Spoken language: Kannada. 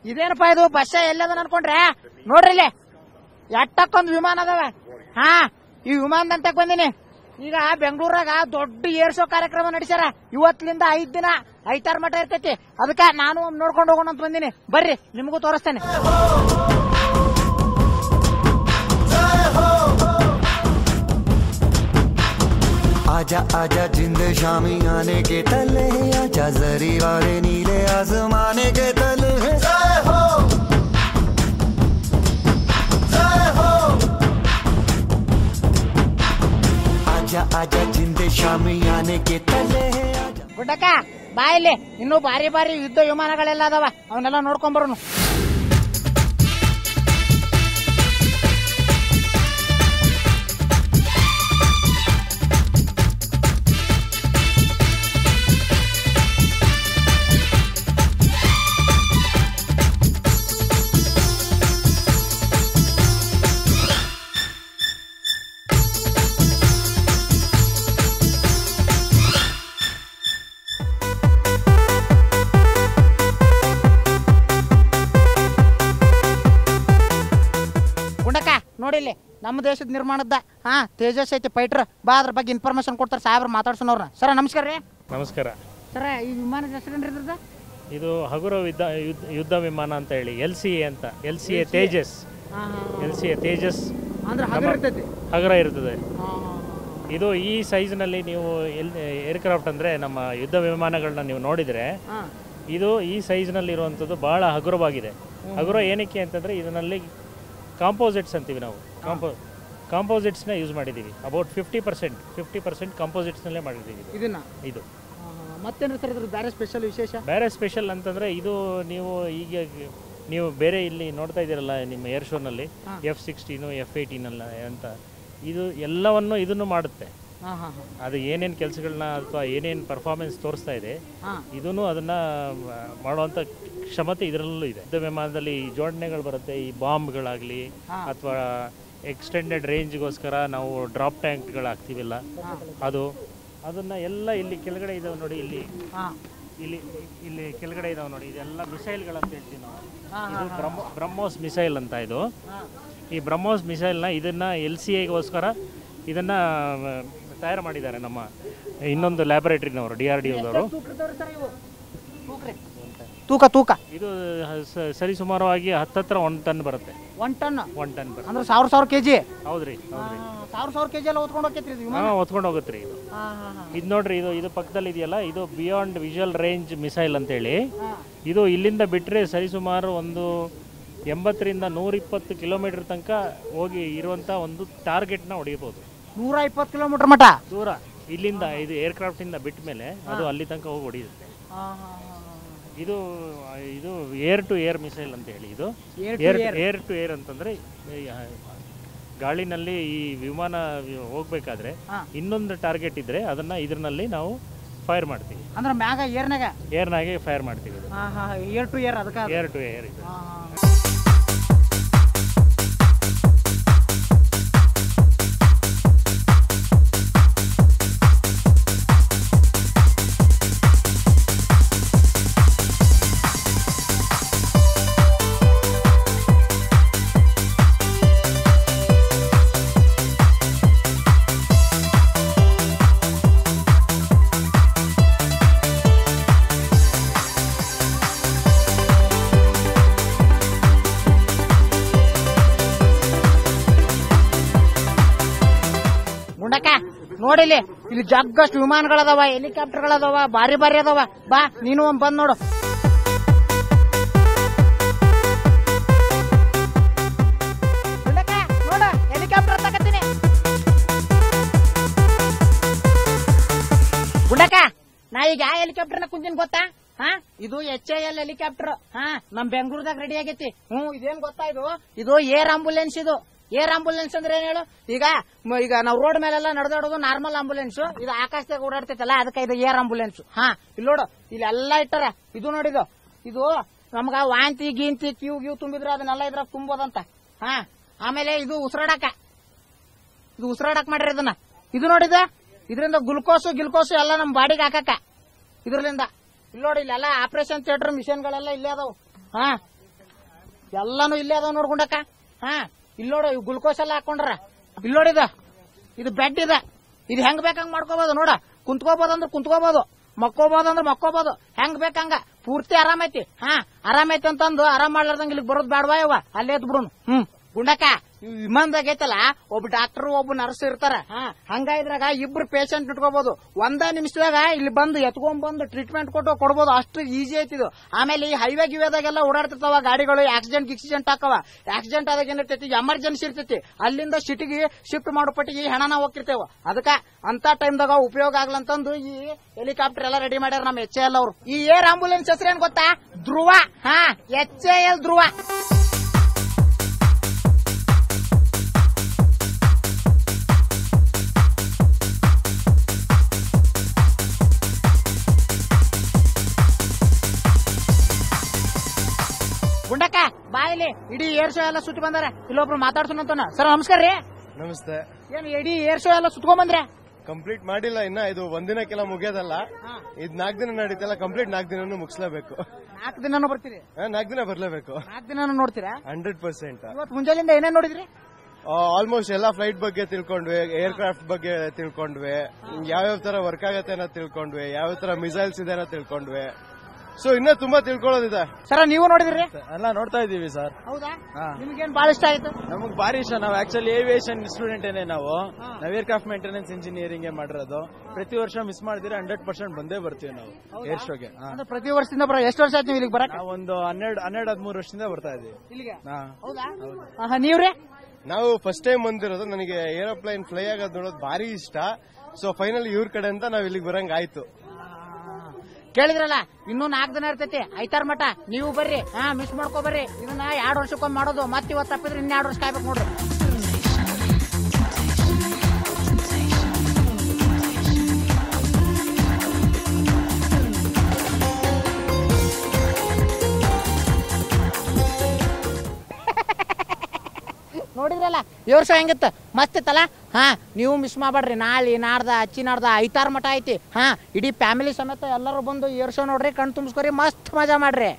ಇದೇನಪ್ಪ ಇದು ಬಸ್ ಎಲ್ಲದ ಅನ್ಕೊಂಡ್ರೆ ನೋಡ್ರಿ ಇಲ್ಲಿ ಎಟ್ಟಕ್ಕೊಂದು ವಿಮಾನ ಅದಾವ. ಹಾ, ಈ ವಿಮಾನದಂತ ಬಂದಿನಿ. ಈಗ ಬೆಂಗಳೂರಾಗ ದೊಡ್ಡ ಏರ್ ಶೋ ಕಾರ್ಯಕ್ರಮ ನಡೆಸ್ಯಾರ. ಇವತ್ತಿನಿಂದ 5 ದಿನ ಐತಾರ ಮಠ ಇರ್ತೈತಿ. ಅದಕ್ಕೆ ನಾನು ನೋಡ್ಕೊಂಡು ಹೋಗೋಣ ಅಂತ ಬಂದಿನಿ. ಬರ್ರಿ, ನಿಮಗೂ ತೋರಿಸ್ತೇನೆ. आजा आजा जिंद शामी आने के तले, आजा जरी वाले नीले आसमाने के तले। जय हो जय हो, आजा आजा जिंद शामी आने के तले। ಗುಡ್ಡಕ್ಕ ಬಾ, ಇಲ್ಲಿ ಇನ್ನೂ ಬಾರಿ ಬಾರಿ ಯುದ್ಧ ವಿಮಾನಗಳೆಲ್ಲ ಅದಾವ, ಅವನ್ನೆಲ್ಲ ನೋಡ್ಕೊಂಬರೋನು. ನೋಡಿಲ್ಲಿ ನಮ್ಮ ದೇಶದ ನಿರ್ಮಾಣದ ತೇಜಸ್ ಐತಿ ಫೈಟರ್. ಬಾ, ಅದ್ರ ಬಗ್ಗೆ ಇನ್ಫಾರ್ಮೇಶನ್ ಕೊಡ್ತಾರೆ ಸಾಹೇಬ್ರು, ಮಾತಾಡ್ಸೋನವ್ರ. ಸರ ನಮಸ್ಕಾರ ರೀ. ನಮಸ್ಕಾರ ಸರ, ಈ ವಿಮಾನದ ಹೆಸರೇನ್ರಿ ಇದ್ರದ್ದು? ಇದು ಹಗುರ ಯುದ್ಧ ವಿಮಾನ ಅಂತ ಹೇಳಿ LCA ಅಂತ. LCA ತೇಜಸ್. LCA ತೇಜಸ್ ಅಂದ್ರೆ ಹಗುರ ಇರ್ತದೆ. ಇದು ಈ ಸೈಜ್ನಲ್ಲಿ ನೀವು ಏರ್ಕ್ರಾಫ್ಟ್ ಅಂದರೆ ನಮ್ಮ ಯುದ್ಧ ವಿಮಾನಗಳನ್ನ ನೀವು ನೋಡಿದರೆ ಇದು ಈ ಸೈಜ್ನಲ್ಲಿ ಇರುವಂಥದ್ದು ಭಾಳ ಹಗುರವಾಗಿದೆ. ಹಗುರ ಏನಕ್ಕೆ ಅಂತಂದರೆ ಇದರಲ್ಲಿ ಕಾಂಪೋಸಿಟ್ಸ್ ಅಂತೀವಿ ನಾವು. ಕಾಂಪೋಸಿಟ್ಸ್ನ ಯೂಸ್ ಮಾಡಿದ್ದೀವಿ. ಅಬೌಟ್ 50% ಕಾಂಪೋಸಿಟ್ಸ್ನಲ್ಲೇ ಮಾಡಿದ್ದೀವಿ ಇದು. ಮತ್ತೇನು ಸರ್ ಇದ್ರ ಬೇರೆ ಸ್ಪೆಷಲ್ ವಿಶೇಷ? ಬೇರೆ ಸ್ಪೆಷಲ್ ಅಂತಂದರೆ ಇದು ನೀವು ಬೇರೆ ಇಲ್ಲಿ ನೋಡ್ತಾ ಇದ್ದೀರಲ್ಲ ನಿಮ್ಮ ಏರ್ ಶೋನಲ್ಲಿ F-16 F-18 ಅಂತ, ಇದು ಎಲ್ಲವನ್ನು ಇದನ್ನು ಮಾಡುತ್ತೆ. ಅದು ಏನೇನು ಕೆಲಸಗಳನ್ನ ಅಥವಾ ಏನೇನು ಪರ್ಫಾರ್ಮೆನ್ಸ್ ತೋರಿಸ್ತಾ ಇದೆ ಇದನ್ನು ಅದನ್ನು ಮಾಡುವಂಥ ಕ್ಷಮತೆ ಇದರಲ್ಲೂ ಇದೆ. ಯುದ್ಧ ವಿಮಾನದಲ್ಲಿ ಈ ಜೋಡಣೆಗಳು ಬರುತ್ತೆ, ಈ ಬಾಂಬ್ಗಳಾಗಲಿ ಅಥವಾ ಎಕ್ಸ್ಟೆಂಡೆಡ್ ರೇಂಜ್ಗೋಸ್ಕರ ನಾವು ಡ್ರಾಪ್ ಟ್ಯಾಂಕ್ಗಳು ಹಾಕ್ತೀವಿಲ್ಲ, ಅದನ್ನು ಎಲ್ಲ ಇಲ್ಲಿ ಕೆಳಗಡೆ ಇದಾವೆ ನೋಡಿ. ಇಲ್ಲಿ ಕೆಳಗಡೆ ಇದಾವೆ ನೋಡಿ. ಇದೆಲ್ಲ ಮಿಸೈಲ್ಗಳಂತ ಹೇಳ್ತೀವಿ ನಾವು. ಇದು ಬ್ರಹ್ಮೋಸ್ ಮಿಸೈಲ್ ಅಂತ. ಇದು ಈ ಬ್ರಹ್ಮೋಸ್ ಮಿಸೈಲ್ನ ಇದನ್ನು LCAಗೋಸ್ಕರ ಇದನ್ನು ತಯಾರು ಮಾಡಿದ್ದಾರೆ ನಮ್ಮ ಇನ್ನೊಂದು ಲ್ಯಾಬೊರೇಟರಿನವರು, DRDOದವರು. ತೂಕ ಇದು ಸರಿಸುಮಾರವಾಗಿ 10 1 ಟನ್ ಬರುತ್ತೆ. 1 ಟನ್ ಬರುತ್ತೆ ಅಂದ್ರೆ 1000 kg. ಹೌದ್ರಿ, 1000 kg ಎಲ್ಲ ಹೊತ್ಕೊಂಡು ಹೋಗ್ತೈತ್ರಿ ಇದು? ಹೊತ್ಕೊಂಡು ಹೋಗುತ್ತೆ ಇದು. ಇದು ನೋಡ್ರಿ, ಇದು ಪಕ್ಕದಲ್ಲಿ ಇದೆಯಲ್ಲ, ಇದು ಬಿಯಾಂಡ್ ವಿಜುವಲ್ ರೇಂಜ್ ಮಿಸೈಲ್ ಅಂತೇಳಿ. ಇದು ಇಲ್ಲಿಂದ ಬಿಟ್ಟರೆ ಸರಿಸುಮಾರು ಒಂದು 80 ರಿಂದ 120 ಕಿಲೋಮೀಟರ್ ತನಕ ಹೋಗಿ ಇರುವಂಥ ಒಂದು ಟಾರ್ಗೆಟ್ನ ಹೊಡೆಯಬಹುದು. 120 ಕಿಲೋಮೀಟರ್ ಮಟ ದೂರ ಇಲ್ಲಿಂದ, ಇದು ಏರ್ಕ್ರಾಫ್ಟ್ ಇಂದ ಬಿಟ್ಟ ಮೇಲೆ ಅದು ಅಲ್ಲಿ ತನಕ ಹೋಗಿ ಹೊಡೆಯುತ್ತೆ. ಇದು ಏರ್ ಟು ಏರ್ ಮಿಸೈಲ್ ಅಂತ ಹೇಳಿ. ಇದು ಏರ್ ಟು ಏರ್ ಅಂತಂದ್ರೆ ಗಾಳಿನಲ್ಲಿ ಈ ವಿಮಾನ ಹೋಗ್ಬೇಕಾದ್ರೆ ಇನ್ನೊಂದು ಟಾರ್ಗೆಟ್ ಇದ್ರೆ ಅದನ್ನ ಇದರಲ್ಲಿ ನಾವು ಫೈರ್ ಮಾಡ್ತೀವಿ. ಅಂದ್ರೆ ಮ್ಯಾಗ ಏರ್ನಾಗೆ ಫೈರ್ ಮಾಡ್ತೀವಿ. ಏರ್ ಟು ಏರ್, ಅದಕ್ಕೆ ಏರ್ ಟು ಏರ್ ಇದೆ. ನೋಡಿಲಿ, ಇಲ್ಲಿ ಜಗ್ಗಷ್ಟು ವಿಮಾನಗಳದಾವ, ಹೆಲಿಕಾಪ್ಟರ್ಗಳದಾವ, ಬಾರಿ ಬಾರಿ ಅದಾವ. ಬಾ, ನೀನು ಬಂದ್ ನೋಡು. ನೋಡ, ಹೆಲಿಕಾಪ್ಟರ್ ತಗತ್ತೀನಿ. ಗುಂಡಕ್ಕ, ನಾ ಈಗ ಯಾವ ಹೆಲಿಕಾಪ್ಟರ್ನ ಕುಂತೀನಿ ಗೊತ್ತಾ? ಇದು HAL ಹೆಲಿಕಾಪ್ಟರ್. ನಮ್ ಬೆಂಗಳೂರದಾಗ ರೆಡಿ ಆಗೈತಿ. ಇದೇನ್ ಗೊತ್ತಾ, ಇದು ಏರ್ ಆಂಬುಲೆನ್ಸ್. ಇದು ಏರ್ ಆಂಬುಲೆನ್ಸ್ ಅಂದ್ರೆ ಏನ್ ಹೇಳು? ಈಗ ನಾವು ರೋಡ್ ಮೇಲೆಲ್ಲ ನಡೆದಾಡೋದು ನಾರ್ಮಲ್ ಆಂಬುಲೆನ್ಸ್. ಇದು ಆಕಾಶದಾಗ ಓಡಾಡ್ತೈತಲ್ಲ, ಅದಕ್ಕೆ ಇದು ಏರ್ ಆಂಬುಲೆನ್ಸ್. ಇಲ್ಲಿ ನೋಡು, ಇಲ್ಲೆಲ್ಲ ಇಟ್ಟಾರ. ಇದು ನೋಡಿದು, ಇದು ನಮ್ಗ ವಾಂತಿ ಗೀಂತಿ ಕ್ಯೂ ತುಂಬಿದ್ರೆ ಅದನ್ನೆಲ್ಲ ಇದ್ರಾಗ ತುಂಬೋದಂತ. ಆಮೇಲೆ ಇದು ಉಸಿರಾಡಕ ಇದು ಉಸಿರಾಡಕ್ ಮಾಡ್ರಿ ಇದನ್ನ. ಇದು ನೋಡಿದ ಇದರಿಂದ ಗ್ಲುಕೋಸು ಎಲ್ಲ ನಮ್ ಬಾಡಿಗೆ ಹಾಕಕ್ಕ ಇದ್ರಲಿಂದ. ಇಲ್ಲಿ ನೋಡಿ ಇಲ್ಲೆಲ್ಲ ಆಪರೇಷನ್ ಥಿಯೇಟರ್ ಮಿಷನ್ಗಳೆಲ್ಲ ಇಲ್ಲೇ ಅದಾವ. ಹಾ ಎಲ್ಲಾನು ಇಲ್ಲೇ ಅದಾವ ನೋಡ್ಕೊಂಡಕ್ಕ. ಹಾ ಇಲ್ಲಿ ನೋಡು ಇವ್ ಗ್ಲುಕೋಸ್ ಎಲ್ಲ ಹಾಕೊಂಡ್ರ. ಇಲ್ಲಿ ನೋಡಿದ ಇದು ಬೆಡ್ ಇದೆ. ಇದು ಹೆಂಗ್ ಬೇಕಂಗ್ ಮಾಡ್ಕೋಬಹುದು ನೋಡ. ಕುಂತ್ಕೋಬಹುದು ಕುಂತ್ಕೋಬಹುದು, ಮಕ್ಕೋಬಹುದು ಅಂದ್ರೆ ಮಕ್ಕೋಬಹುದು, ಹೆಂಗ್ ಬೇಕಂಗ ಪೂರ್ತಿ ಆರಾಮೈತಿ. ಹಾ ಆರಾಮೈತಿ ಅಂತಂದು ಆರಾಮ್ ಮಾಡ್ಲಾರ್ದಂಗ ಇಲ್ಲಿಗೆ ಬರೋದ್ ಬ್ಯಾಡ್ವಾ ಯವ್ವ, ಅಲ್ಲೇ ಎದ್ ಬಿಡುನು. ಗುಂಡಕ್ಕ ವಿಮಾನದಾಗ ಐತಲ್ಲ ಒಬ್ಬ ಡಾಕ್ಟರ್ ಒಬ್ಬ ನರ್ಸ್ ಇರ್ತಾರ. ಹಂಗ ಇದ್ರಾಗ ಇಬ್ರು ಪೇಷಂಟ್ ಇಟ್ಕೋಬಹುದು. ಒಂದ ನಿಮಿಷದಾಗ ಇಲ್ಲಿ ಬಂದು ಎತ್ಕೊಂಡ್ ಬಂದು ಟ್ರೀಟ್ಮೆಂಟ್ ಕೊಡ್ಬೋದು. ಅಷ್ಟು ಈಸಿ ಐತಿದು. ಆಮೇಲೆ ಈ ಹೈವೇ ಗಿವೇದಾಗೆಲ್ಲ ಓಡಾಡ್ತಿರ್ತಾವ ಗಾಡಿಗಳು, ಆಕ್ಸಿಡೆಂಟ್ ಹಾಕವ. ಆಕ್ಸಿಡೆಂಟ್ ಆದಾಗ ಏನಿರ್ತೈತಿ, ಎಮರ್ಜೆನ್ಸಿ ಇರ್ತೈತಿ, ಅಲ್ಲಿಂದ ಸಿಟಿಗೆ ಶಿಫ್ಟ್ ಮಾಡೋ ಪಟ್ಟಿಗೆ ಹಣನ ಹೋಗಿರ್ತೇವ. ಅದಕ್ಕ ಅಂತ ಟೈಮ್ದಾಗ ಉಪಯೋಗ ಆಗ್ಲಂತಂದು ಈ ಹೆಲಿಕಾಪ್ಟರ್ ಎಲ್ಲ ರೆಡಿ ಮಾಡ್ಯಾರ ನಮ್ಮ HAL ಅವರು. ಈ ಏರ್ ಆಂಬುಲೆನ್ಸ್ ಹೆಸರು ಏನ್ ಗೊತ್ತಾ? ಧ್ರುವ. HAL ಧ್ರುವ. ಗುಂಡಕ್ಕ ಬಾಯಿಲಿ ಇಡೀ ಏರ್ ಶೋ ಎಲ್ಲ ಸುತ್ತಿ ಬಂದಾರ. ಇಲ್ಲೊಬ್ರು ಮಾತಾಡ್ಸೋಣ. ಸರ್ ನಮಸ್ಕಾರ ರೀ. ನಮಸ್ತೆ. ಏನ್ ಇಡೀ ಏರ್ ಶೋ ಎಲ್ಲ ಸುತ್ಕೊಂಡ್ ಬಂದ್ರೆ? ಕಂಪ್ಲೀಟ್ ಮಾಡಿಲ್ಲ ಇನ್ನ. ಇದು ಒಂದಿನಕ್ಕೆಲ್ಲ ಮುಗಿಯೋದಲ್ಲ. ಇದು 4 ದಿನ ನಡೀತಲ್ಲ, ಕಂಪ್ಲೀಟ್ 4 ದಿನ ಮುಗಿಸ್ಲೇಬೇಕು. 4 ದಿನ ಬರ್ತೀರಿ? 4 ದಿನ ಬರ್ಲೇಬೇಕು. 4 ದಿನ ನೋಡ್ತೀರಾ? 100%. ಇವತ್ತು ಮುಂಜಾನೆಯಿಂದ ಏನೇನ್ ನೋಡಿದ್ರಿ? ಆಲ್ಮೋಸ್ಟ್ ಎಲ್ಲ ಫ್ಲೈಟ್ ಬಗ್ಗೆ ತಿಳ್ಕೊಂಡ್ವಿ, ಏರ್ಕ್ರಾಫ್ಟ್ ಬಗ್ಗೆ ತಿಳ್ಕೊಂಡ್ವಿ, ಯಾವ್ಯಾವ ತರ ವರ್ಕ್ ಆಗತ್ತೆ ಅನ್ನೋ ತಿಳ್ಕೊಂಡ್ವಿ, ಯಾವ ತರ ಮಿಸೈಲ್ಸ್ ಇದೆ ಅನ್ನೋ ತಿಳ್ಕೊಂಡ್ವಿ. ಸೊ ಇನ್ನೂ ತುಂಬಾ ತಿಳ್ಕೊಳ್ಳೋದಿದೆ. ಸರ್ ನೀವು ನೋಡಿದ್ರಿ? ಎಲ್ಲ ನೋಡ್ತಾ ಇದೀವಿ ಸರ್. ಹೌದಾ? ನಿಮ್ಗೇನ್ ಬಹಳ ಇಷ್ಟ ಆಯ್ತು? ನಮಗ್ ಭಾರಿ ಇಷ್ಟ. ನಾವು ಆಕ್ಚುಲಿ ಏವಿಯೇಷನ್ ಸ್ಟೂಡೆಂಟ್ ನಾವು ಏರ್ಕ್ರಾಫ್ಟ್ ಮೇಂಟೆನೆನ್ಸ್ ಇಂಜಿನಿಯರಿಂಗ್ ಮಾಡಿರೋದು. ಪ್ರತಿ ವರ್ಷ ಮಿಸ್ ಮಾಡಿದ್ರೆ 100% ಬಂದೇ ಬರ್ತೀವಿ ನಾವು ಏರ್ ಶೋಗೆ. ಪ್ರತಿ ವರ್ಷದಿಂದ ಎಷ್ಟು ವರ್ಷ ಆಯ್ತು ಇಲ್ಲಿಗೆ ಬರಕ್? ಒಂದು 12-13 ವರ್ಷದಿಂದ ಬರ್ತಾ ಇದೀವಿ ಇಲ್ಲಿಗೆ. ಹೌದಾ? ನೀವ್ರಿ? ನಾವು ಫಸ್ಟ್ ಟೈಮ್ ಬಂದಿರೋದು. ನನಗೆ ಏರೋಪ್ಲೇನ್ ಫ್ಲೈ ಆಗೋದು ನೋಡೋದು ಭಾರಿ ಇಷ್ಟ. ಸೊ ಫೈನಲ್ ಇವ್ರ ಕಡೆ ಅಂತ ನಾವ್ ಇಲ್ಲಿಗೆ ಬರಂಗ ಆಯ್ತು. ಕೇಳಿದ್ರಲ್ಲ, ಇನ್ನೂ 4 ದಿನ ಇರ್ತೈತಿ ಐತಾರ್ ಮಠ. ನೀವು ಬರ್ರಿ, ಮಿಸ್ ಮಾಡ್ಕೊ ಬರ್ರಿ. ಇದನ್ನ 2 ವರ್ಷಕ್ಕೊಮ್ಮೆ ಮಾಡೋದು. ಮತ್ತೆ ಇವತ್ತು ತಪ್ಪಿದ್ರೆ ಇನ್ನ 2 ವರ್ಷ ಕಾಯ್ಬೇಕು ನೋಡ್ರಿ. ನೋಡಿದ್ರಲ್ಲ ಏರ್ ಶೋ ಹೆಂಗಿತ್ತು? ಮಸ್ತ್ ಇತ್ತಲ್ಲ? ನೀವು ಮಿಸ್ ಮಾಡಬೇಡ್ರಿ. ನಾಳೆ ನಾಡ್ದ ಅಚ್ಚಿ ನಾಡ್ದ ಐತಾರ್ ಮಠ ಐತಿ. ಇಡೀ ಫ್ಯಾಮಿಲಿ ಸಮೇತ ಎಲ್ಲರೂ ಬಂದು ಏರ್ ಶೋ ನೋಡ್ರಿ, ಕಣ್ ತುಂಬಿಸ್ಕೊರಿ, ಮಸ್ತ್ ಮಜಾ ಮಾಡ್ರಿ.